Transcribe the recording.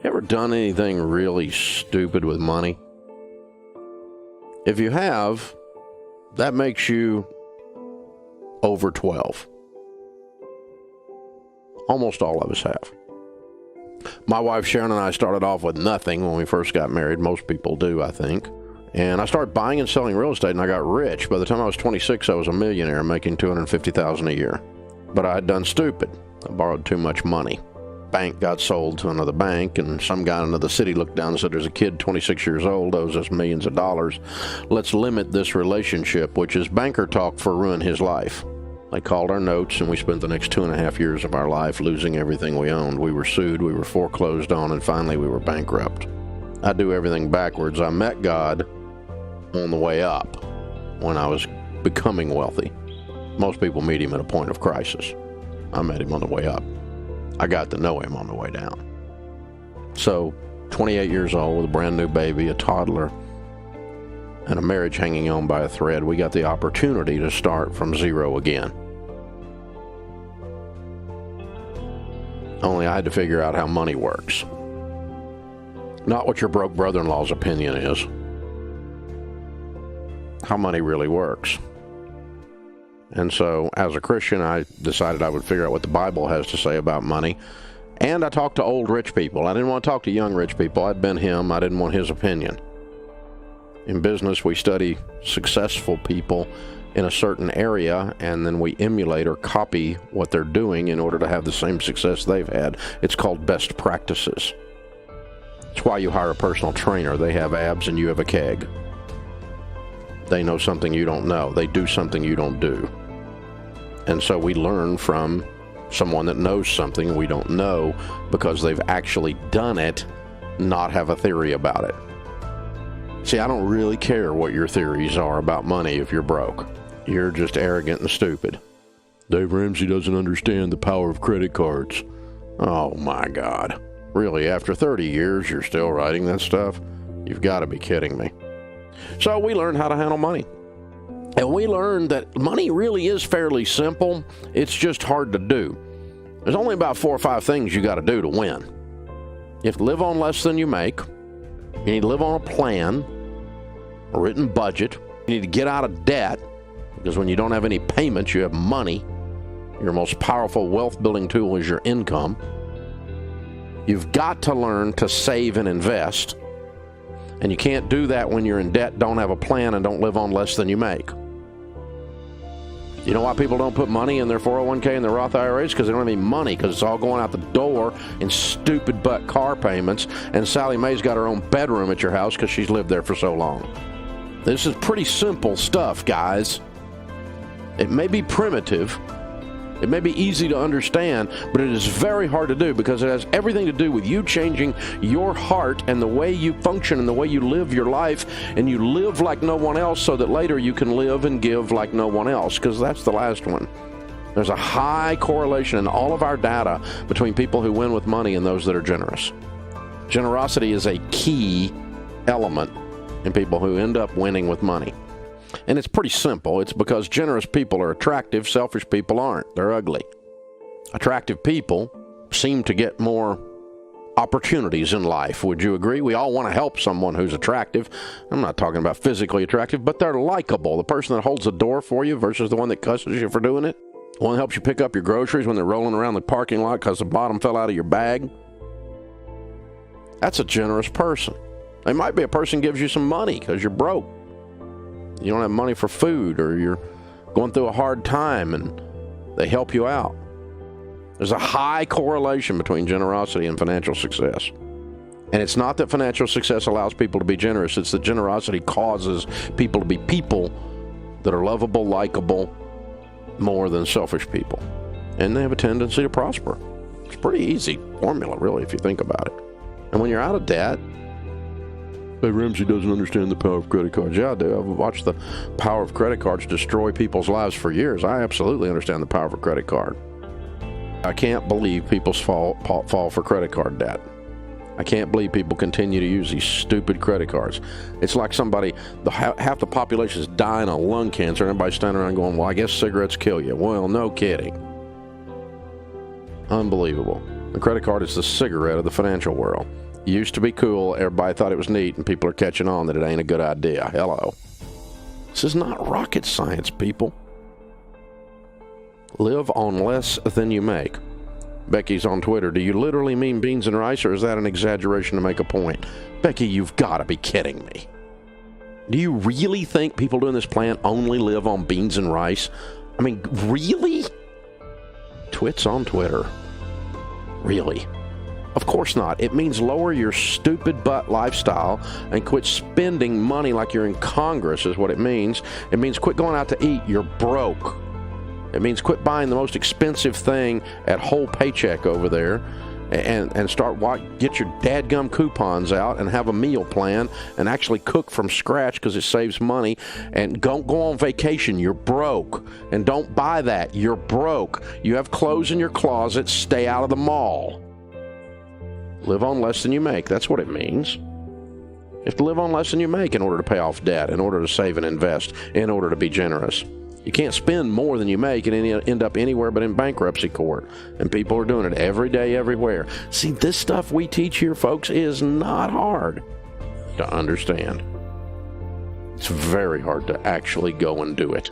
Ever done anything really stupid with money? If you have, that makes you over 12. Almost all of us have. My wife Sharon and I started off with nothing when we first got married. Most people do, I think. And I started buying and selling real estate, and I got rich. By the time I was 26, I was a millionaire, making $250,000 a year. But I had done stupid. I borrowed too much money. Bank got sold to another bank, and some guy in another city looked down and said, there's a kid 26 years old, owes us millions of dollars. Let's limit this relationship, which is banker talk for ruin his life. They called our notes, and we spent the next 2.5 years of our life losing everything we owned. We were sued, we were foreclosed on, and finally we were bankrupt. I do everything backwards. I met God on the way up when I was becoming wealthy. Most people meet him at a point of crisis. I met him on the way up. I got to know him on the way down. So, 28 years old with a brand new baby, a toddler, and a marriage hanging on by a thread, we got the opportunity to start from zero again. Only I had to figure out how money works. Not what your broke brother-in-law's opinion is. How money really works. And so, as a Christian, I decided I would figure out what the Bible has to say about money. And I talked to old rich people. I didn't want to talk to young rich people. I'd been him. I didn't want his opinion. In business, we study successful people in a certain area, and then we emulate or copy what they're doing in order to have the same success they've had. It's called best practices. It's why you hire a personal trainer. They have abs and you have a keg. They know something you don't know. They do something you don't do. And so we learn from someone that knows something we don't know because they've actually done it, not have a theory about it. See, I don't really care what your theories are about money if you're broke. You're just arrogant and stupid. Dave Ramsey doesn't understand the power of credit cards. Oh my God. Really, after 30 years, you're still writing that stuff? You've got to be kidding me. So we learned how to handle money. And we learned that money really is fairly simple. It's just hard to do. There's only about 4 or 5 things you got to do to win. You have to live on less than you make. You need to live on a plan, a written budget. You need to get out of debt, because when you don't have any payments, you have money. Your most powerful wealth-building tool is your income. You've got to learn to save and invest. And you can't do that when you're in debt, don't have a plan, and don't live on less than you make. You know why people don't put money in their 401k and their Roth IRAs? Because they don't have any money, because it's all going out the door in stupid butt car payments, and Sally Mae's got her own bedroom at your house because she's lived there for so long. This is pretty simple stuff, guys. It may be primitive, it may be easy to understand, but it is very hard to do because it has everything to do with you changing your heart and the way you function and the way you live your life, and you live like no one else so that later you can live and give like no one else, because that's the last one. There's a high correlation in all of our data between people who win with money and those that are generous. Generosity is a key element in people who end up winning with money. And it's pretty simple. It's because generous people are attractive, selfish people aren't. They're ugly. Attractive people seem to get more opportunities in life. Would you agree? We all want to help someone who's attractive. I'm not talking about physically attractive, but they're likable. The person that holds the door for you versus the one that cusses you for doing it. The one that helps you pick up your groceries when they're rolling around the parking lot because the bottom fell out of your bag. That's a generous person. They might be a person who gives you some money because you're broke. You don't have money for food, or you're going through a hard time and they help you out. There's a high correlation between generosity and financial success. And it's not that financial success allows people to be generous. It's that generosity causes people to be people that are lovable, likable, more than selfish people. And they have a tendency to prosper. It's a pretty easy formula, really, if you think about it. And when you're out of debt, hey, Ramsey doesn't understand the power of credit cards. Yeah, I do. I've watched the power of credit cards destroy people's lives for years. I absolutely understand the power of a credit card. I can't believe people fall for credit card debt. I can't believe people continue to use these stupid credit cards. It's like half the population is dying of lung cancer, and everybody's standing around going, well, I guess cigarettes kill you. Well, no kidding. Unbelievable. The credit card is the cigarette of the financial world. Used to be cool, everybody thought it was neat, and people are catching on that it ain't a good idea. Hello. This is not rocket science, people. Live on less than you make. Becky's on Twitter. Do you literally mean beans and rice, or is that an exaggeration to make a point? Becky, you've got to be kidding me. Do you really think people doing this plan only live on beans and rice? I mean, really? Twits on Twitter. Really? Of course not. It means lower your stupid butt lifestyle and quit spending money like you're in Congress is what it means. It means quit going out to eat. You're broke. It means quit buying the most expensive thing at Whole Paycheck over there and get your dadgum coupons out and have a meal plan and actually cook from scratch because it saves money. And don't go on vacation. You're broke. And don't buy that. You're broke. You have clothes in your closet. Stay out of the mall. Live on less than you make. That's what it means. You have to live on less than you make in order to pay off debt, in order to save and invest, in order to be generous. You can't spend more than you make and end up anywhere but in bankruptcy court. And people are doing it every day, everywhere. See, this stuff we teach here, folks, is not hard to understand. It's very hard to actually go and do it.